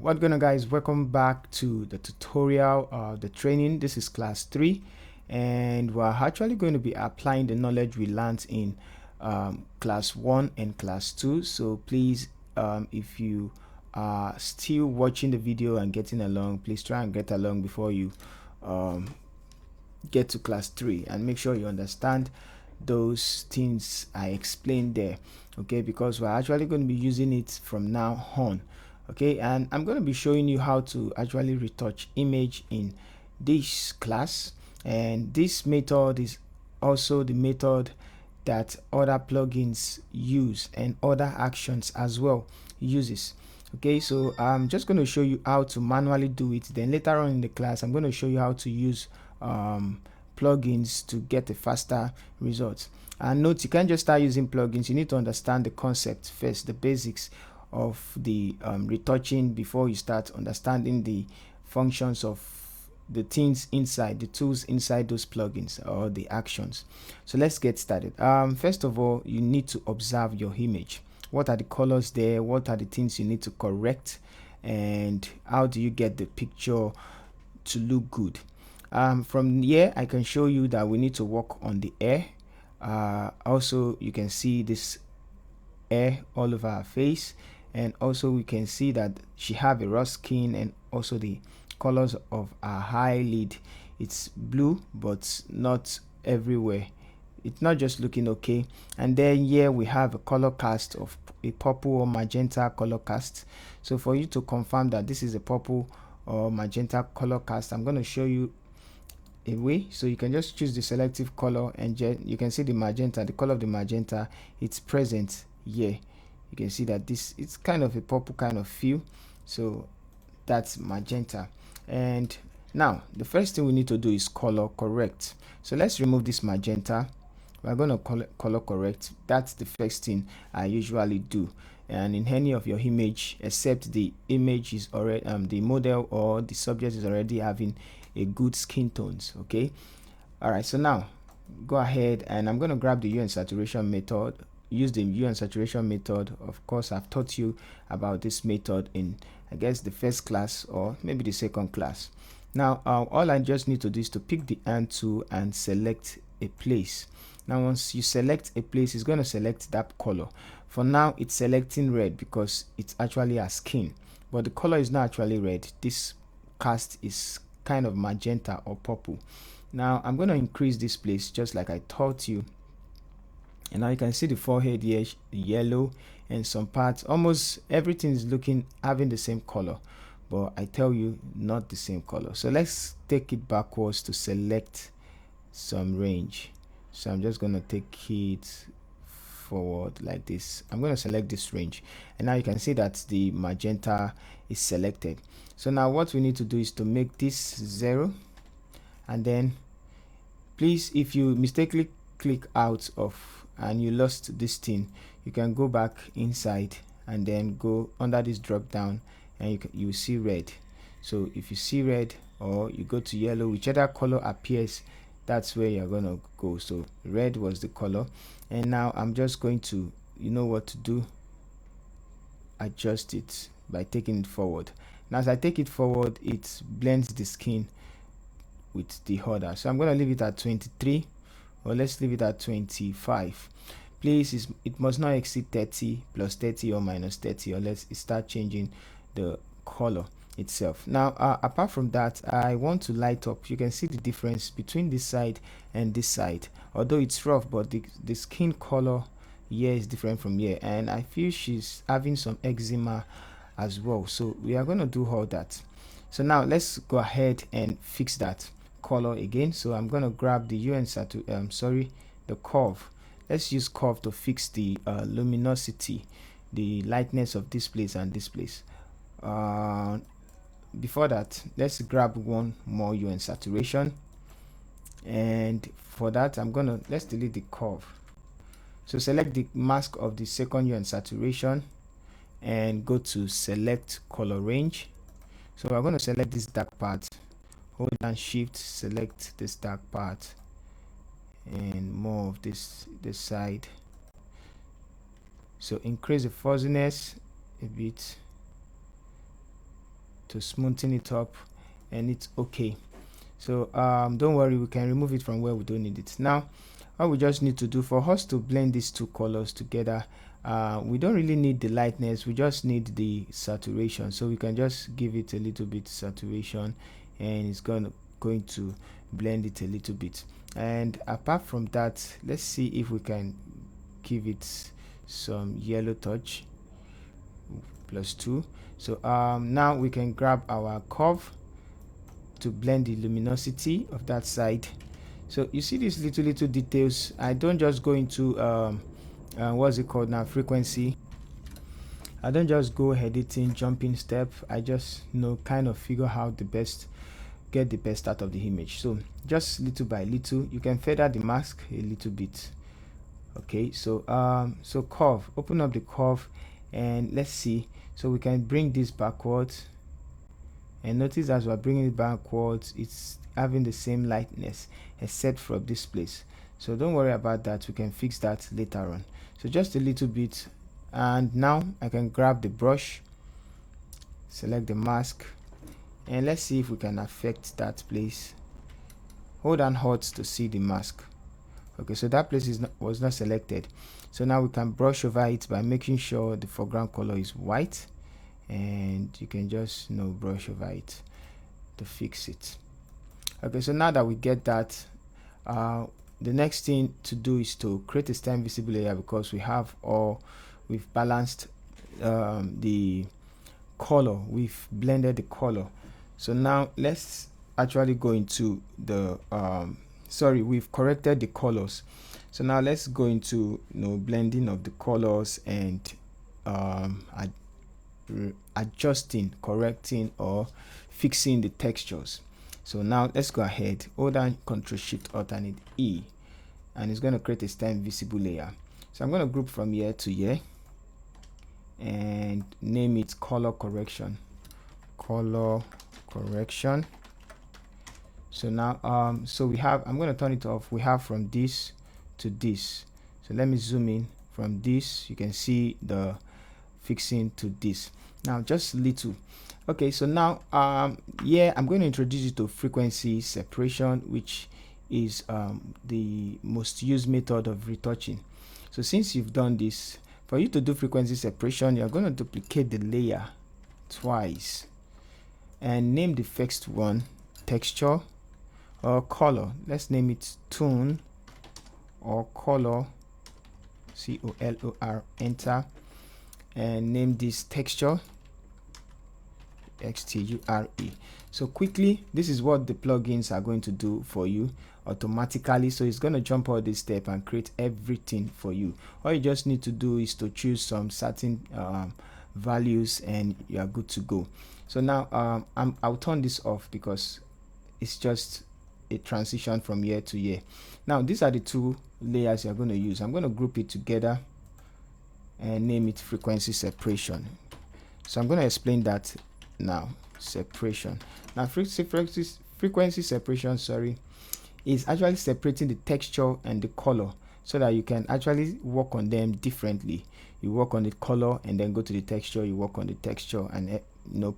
What's going on, guys? Welcome back to the tutorial, the training. This is class 3, and we're actually going to be applying the knowledge we learned in class 1 and class 2. So please, if you are still watching the video and getting along, please try and get along before you get to class 3, and make sure you understand those things I explained there, okay? Because we're actually going to be using it from now on, okay? And I'm going to be showing you how to actually retouch image in this class, and this method is also the method that other plugins use and other actions as well uses. Okay, so I'm just going to show you how to manually do it. Then later on in the class, I'm going to show you how to use plugins to get a faster result. And note, you can't just start using plugins. You need to understand the concept first, the basics of the retouching, before you start understanding the functions of the things inside, the tools inside those plugins or the actions. So let's get started. First of all, you need to observe your image. What are the colors there? What are the things you need to correct? And how do you get the picture to look good? From here, I can show you that we need to work on the hair. Also, you can see this hair all over her face, and also we can see that she have a rough skin, and also the colors of her eyelid, it's blue but not everywhere. It's not just looking okay. And then here we have a color cast of a purple or magenta color cast. So for you to confirm that this is a purple or magenta color cast, I'm going to show you a way. So you can just choose the selective color, and you can see the magenta, the color of the magenta, it's present here. You can see that this, it's kind of a purple kind of feel, so that's magenta. And now the first thing we need to do is color correct. So let's remove this magenta. We're going to color correct. That's the first thing I usually do. And in any of your image, except the image is already the model or the subject is already having a good skin tones, okay? All right, so now go ahead, and I'm going to grab the hue and saturation method. Use the hue and saturation method. Of course, I've taught you about this method in, I guess, the first class or maybe the second class. Now all I just need to do is to pick the hand tool and select a place. Now once you select a place, it's going to select that color. For now, it's selecting red because it's actually a skin, but the color is not actually red. This cast is kind of magenta or purple. Now I'm going to increase this place just like I taught you, and now you can see the forehead here, yellow, and some parts, almost everything is having the same color, but I tell you, not the same color. So let's take it backwards to select some range. So I'm just going to take it forward like this. I'm going to select this range, and now you can see that the magenta is selected. So now what we need to do is to make this 0, and then please, if you mistakenly click out of and you lost this thing, you can go back inside and then go under this drop down, and you see red. So if you see red, or you go to yellow, whichever color appears, that's where you're gonna go. So red was the color, and now I'm just going to, you know what to do, adjust it by taking it forward. Now as I take it forward, it blends the skin with the other. So I'm going to leave it at 23, or let's leave it at 25. Please, it must not exceed 30, plus 30 or minus 30, or let's start changing the color itself. Now apart from that, I want to light up. You can see the difference between this side and this side, although it's rough, but the skin color here is different from here, and I feel she's having some eczema as well. So we are going to do all that. So now let's go ahead and fix that color again. So I'm going to grab the hue and the curve. Let's use curve to fix the luminosity, the lightness of this place and this place. Before that, let's grab one more hue and saturation, and for that let's delete the curve. So select the mask of the second hue and saturation and go to select color range. So we're going to select this dark part, hold down shift, select this dark part, and more of this side. So increase the fuzziness a bit, to smoothen it up, and it's okay. So don't worry, we can remove it from where we don't need it. Now all we just need to do for us to blend these two colors together, we don't really need the lightness, we just need the saturation. So we can just give it a little bit saturation, and it's going to blend it a little bit. And apart from that, let's see if we can give it some yellow touch +2. So now we can grab our curve to blend the luminosity of that side. So you see these little details. I don't just go into what's it called now, frequency. I don't just go editing, jumping step. I just kind of figure out get the best out of the image. So just little by little, you can feather the mask a little bit. Okay, so so curve, open up the curve, and let's see. So we can bring this backwards, and notice as we're bringing it backwards, it's having the same lightness except from this place. So don't worry about that, we can fix that later on. So just a little bit, and now I can grab the brush, select the mask, and let's see if we can affect that place. Hold down Alt to see the mask. Okay, so that place was not selected. So now we can brush over it by making sure the foreground color is white, and you can just brush over it to fix it. Okay, so now that we get that, the next thing to do is to create a stem visible layer, because we've balanced the color, we've blended the color. So now let's actually go into the we've corrected the colors. So now let's go into blending of the colors and adjusting, correcting, or fixing the textures. So now let's go ahead, hold down Ctrl Shift Alternate E, and it's going to create a stem visible layer. So I'm going to group from here to here and name it color correction. So now I'm going to turn it off. We have from this to this. So let me zoom in. From this you can see the fixing to this. Now just little. Okay, so now yeah, I'm going to introduce you to frequency separation, which is the most used method of retouching. So since you've done this, for you to do frequency separation, you're going to duplicate the layer twice and name the first one texture or color. Let's name it tone or color, COLOR, enter, and name this texture, XTURE. So quickly, this is what the plugins are going to do for you automatically. So it's going to jump all this step and create everything for you. All you just need to do is to choose some certain values, and you are good to go. So now I'll turn this off because it's just a transition from year to year. Now these are the two layers you're going to use. I'm going to group it together and name it frequency separation. So I'm going to explain that now. Separation. Now frequency separation, is actually separating the texture and the color so that you can actually work on them differently. You work on the color and then go to the texture, you work on the texture, and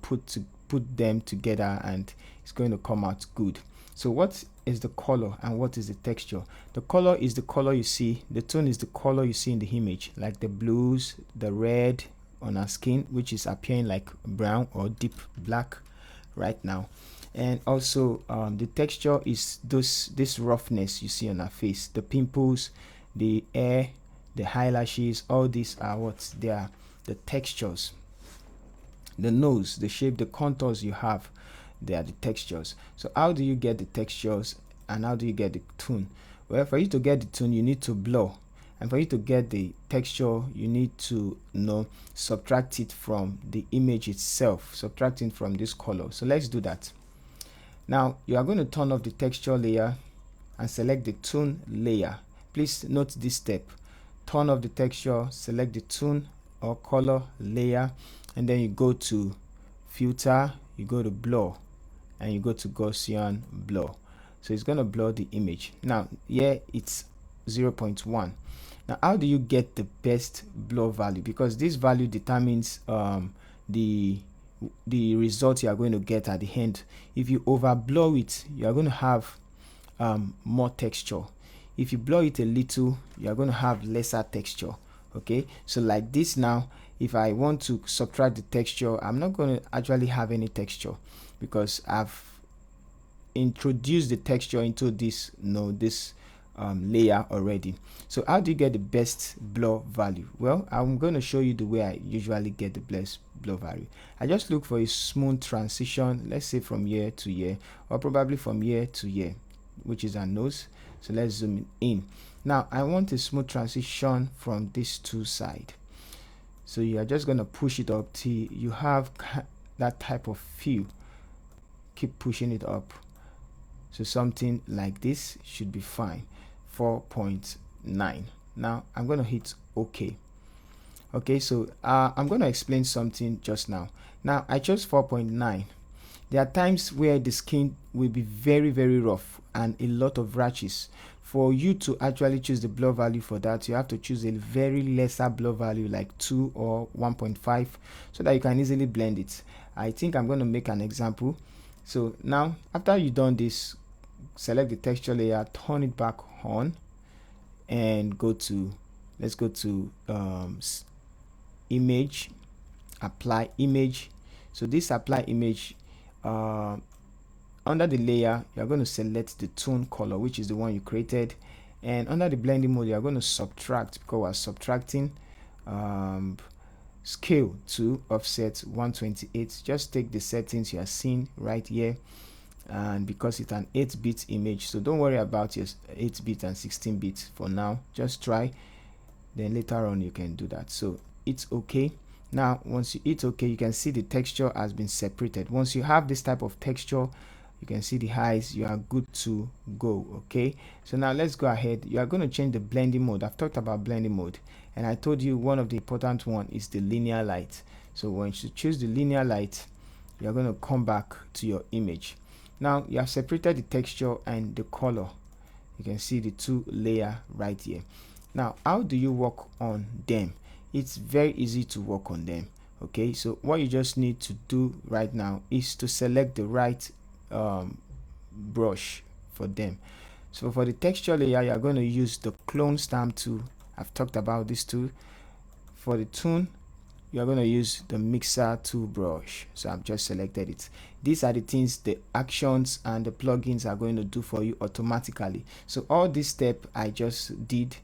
put them together, and it's going to come out good. So what is the color and what is the texture? The color is the color you see, the tone is the color you see in the image, like the blues, the red on our skin, which is appearing like brown or deep black right now. And also the texture is this roughness you see on our face, the pimples, the hair, the eyelashes, all these are what they are, the textures. The nose, the shape, the contours you have, they are the textures. So how do you get the textures and how do you get the tone? Well, for you to get the tone, you need to blur, and for you to get the texture, you need to subtract it from the image itself, subtracting from this color. So let's do that. Now you are going to turn off the texture layer and select the tone layer. Please note this step: turn off the texture, select the tone or color layer, and then you go to filter, you go to blur, and you go to Gaussian blur. So it's going to blur the image. Now here it's 0.1. Now how do you get the best blur value? Because this value determines the the result you are going to get at the end. If you over blur it, you are going to have more texture. If you blur it a little, you are going to have lesser texture. Okay, so like this now, if I want to subtract the texture, I'm not going to actually have any texture because I've introduced the texture into this this layer already. So how do you get the best blur value? Well, I'm going to show you the way I usually get the best blur value. I just look for a smooth transition, let's say from year to year, or probably from year to year, which is our nose. So let's zoom in. Now I want a smooth transition from these two sides. So you are just going to push it up till you have that type of feel. Keep pushing it up. So something like this should be fine. 4.9. Now I'm going to hit OK. Okay, so I'm going to explain something just now. Now I chose 4.9. There are times where the skin will be very, very rough and a lot of rashes. For you to actually choose the blur value for that, you have to choose a very lesser blur value like 2 or 1.5 so that you can easily blend it. I think I'm going to make an example. So now after you've done this, select the texture layer, turn it back on, and let's go to image, apply image. So this apply image, under the layer you're going to select the tone color, which is the one you created, and under the blending mode you're going to subtract, because we're subtracting, scale to offset 128. Just take the settings you are seeing right here, and because it's an 8-bit image, so don't worry about your 8-bit and 16-bit for now. Just try, then later on you can do that. So it's okay. Now once you hit OK, you can see the texture has been separated. Once you have this type of texture, you can see the highs, you are good to go. Okay, so now let's go ahead. You are going to change the blending mode. I've talked about blending mode, and I told you one of the important one is the linear light. So once you choose the linear light, you are going to come back to your image. Now you have separated the texture and the color. You can see the two layer right here. Now how do you work on them? It's very easy to work on them. Okay, so what you just need to do right now is to select the right brush for them. So for the texture layer, you are going to use the clone stamp tool. I've talked about this tool. For the tone, you are going to use the mixer tool brush. So I've just selected it. These are the things, the actions and the plugins are going to do for you automatically. So all this step I just did,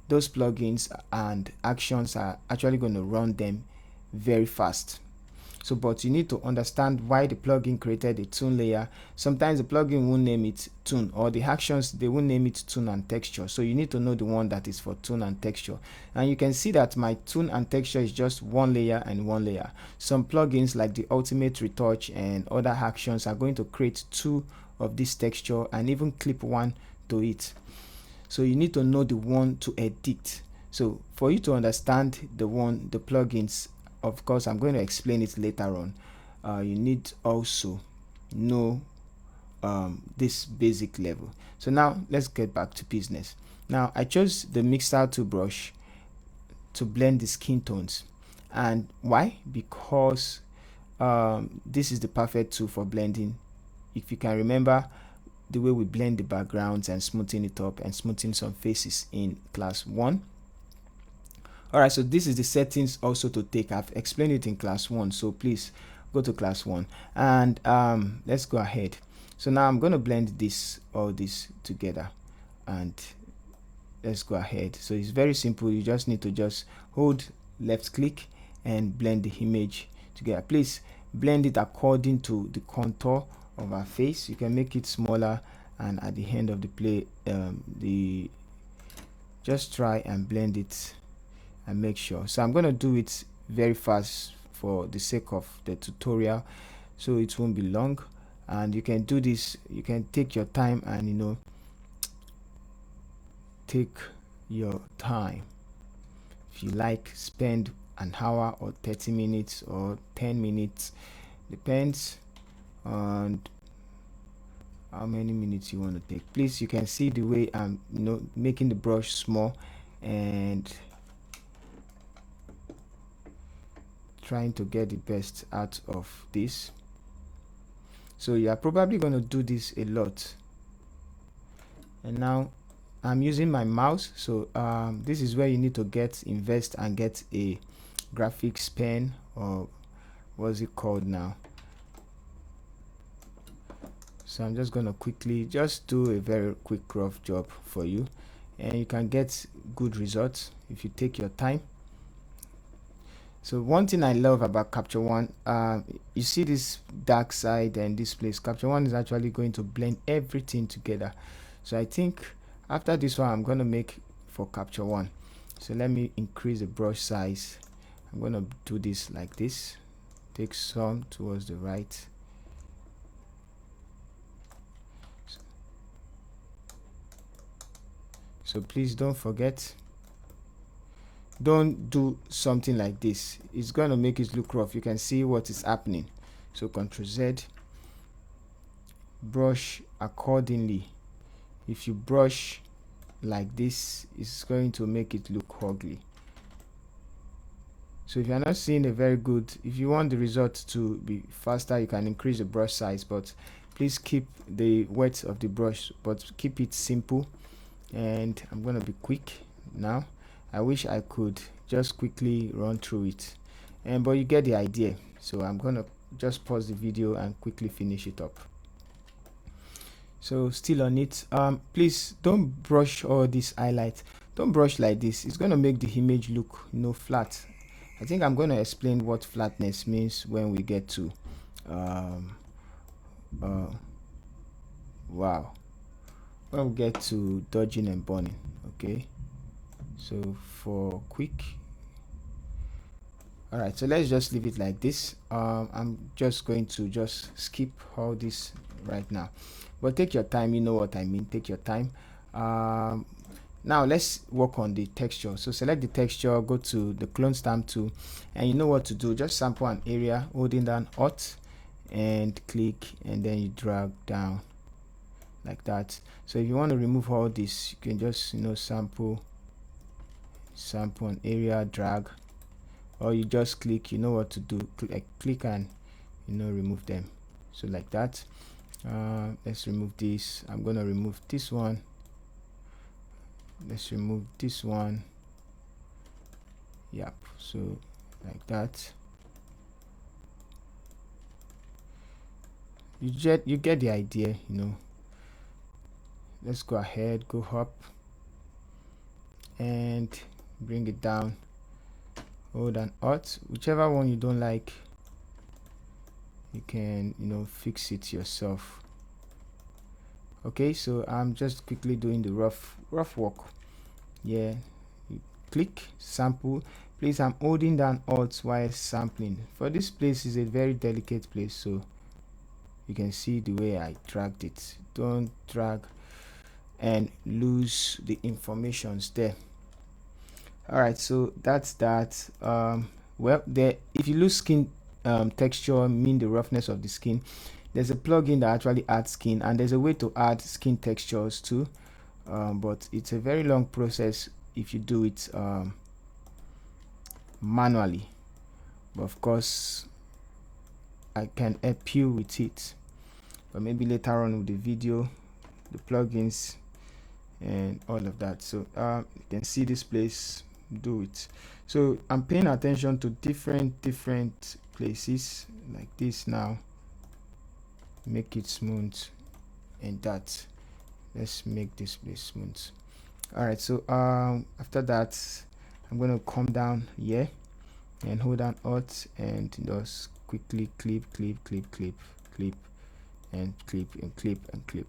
those plugins and actions are actually going to run them very fast. So but you need to understand why the plugin created a tone layer. Sometimes the plugin won't name it tone, or the actions, they won't name it tone and texture. So you need to know the one that is for tone and texture. And you can see that my tone and texture is just one layer and one layer. Some plugins like the ultimate retouch and other actions are going to create two of this texture and even clip one to it. So you need to know the one to edit. So for you to understand the plugins, of course I'm going to explain it later on, you need also know this basic level. So now let's get back to business. Now I chose the mixer tool brush to blend the skin tones. And why? Because this is the perfect tool for blending. If you can remember the way we blend the backgrounds and smoothing it up and smoothing some faces in class 1. Alright, so this is the settings also to take. I've explained it in class 1, so please go to class 1 and let's go ahead. So now I'm going to blend all this together, and let's go ahead. So it's very simple. You just need to just hold left click and blend the image together. Please blend it according to the contour of our face. You can make it smaller, and at the end of the play, just try and blend it and make sure. So I'm going to do it very fast for the sake of the tutorial, so it won't be long. And you can do this, you can take your time, and take your time. If you like, spend an hour or 30 minutes or 10 minutes, depends on how many minutes you want to take. Please, you can see the way I'm making the brush small and trying to get the best out of this. So you are probably going to do this a lot. And now I'm using my mouse, so this is where you need to invest and get a graphics pen, or what's it called now. So I'm just going to quickly just do a very quick rough job for you, and you can get good results if you take your time. So one thing I love about Capture One, you see this dark side and this place. Capture One is actually going to blend everything together. So I think after this one, I'm going to make for Capture One. So let me increase the brush size. I'm going to do this like this. Take some towards the right. So please don't forget, don't do something like this. It's going to make it look rough. You can see what is happening. So Ctrl Z, brush accordingly. If you brush like this, it's going to make it look ugly. So if you're not seeing a very good, if you want the result to be faster, you can increase the brush size, but please keep the width of the brush, but keep it simple. And I'm going to be quick now. I wish I could just quickly run through it, but you get the idea. So I'm going to just pause the video and quickly finish it up. So still on it, please don't brush all this highlight. Don't brush like this. It's going to make the image look flat. I think I'm going to explain what flatness means when we get to when we get to dodging and burning. Okay, so for quick, all right, so let's just leave it like this. I'm just going to just skip all this right now, but take your time. You know what I mean, take your time. Now let's work on the texture. So select the texture, go to the clone stamp tool, and you know what to do. Just sample an area, holding down Alt and click, and then you drag down like that. So if you want to remove all this, you can just sample an area, drag, or you just click. You know what to do, click and remove them. So like that. Let's remove this. I'm gonna remove this one. Let's remove this one. Yep, so like that. You get the idea. Let's go ahead, go up and bring it down. Hold an Alt, whichever one you don't like, you can fix it yourself. Okay, so I'm just quickly doing the rough work. Yeah, you click, sample. Please, I'm holding down Alt while sampling. For this place is a very delicate place, so you can see the way I dragged it. Don't drag and lose the informations there. All right, so that's that. Well, there, if you lose skin texture, mean the roughness of the skin, there's a plugin that actually adds skin, and there's a way to add skin textures too, but it's a very long process if you do it manually. But of course, I can help you with it, but maybe later on with the video, the plugins and all of that. So you can see this place, do it. So I'm paying attention to different places like this. Now make it smooth, and that, let's make this place smooth. All right, so after that, I'm going to come down here and hold down Alt and just quickly clip and clip and clip and clip.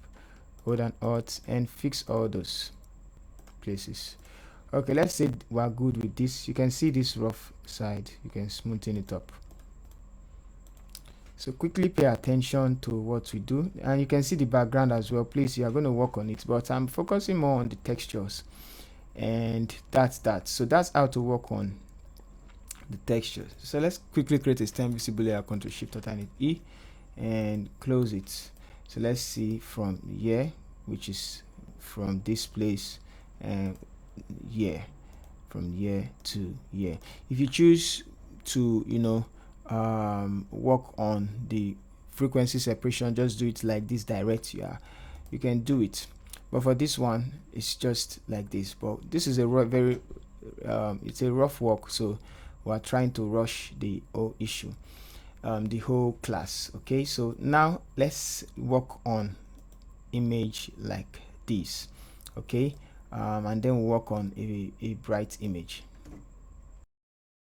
Hold down Alt and fix all those places. Okay, let's say we're good with this. You can see this rough side, you can smoothen it up. So quickly pay attention to what we do, and you can see the background as well. Please, you are going to work on it, but I'm focusing more on the textures, and that's that. So that's how to work on the textures. So let's quickly create a stem visible layer. Ctrl Shift Alternate E and close it. So let's see from here, which is from this place, and here, from here to here. If you choose to work on the frequency separation, just do it like this direct. You can do it, but for this one it's just like this. But this is a very it's a rough work, so we're trying to rush the whole issue, the whole class. Okay, so now let's work on image like this. Okay, and then we'll work on a bright image.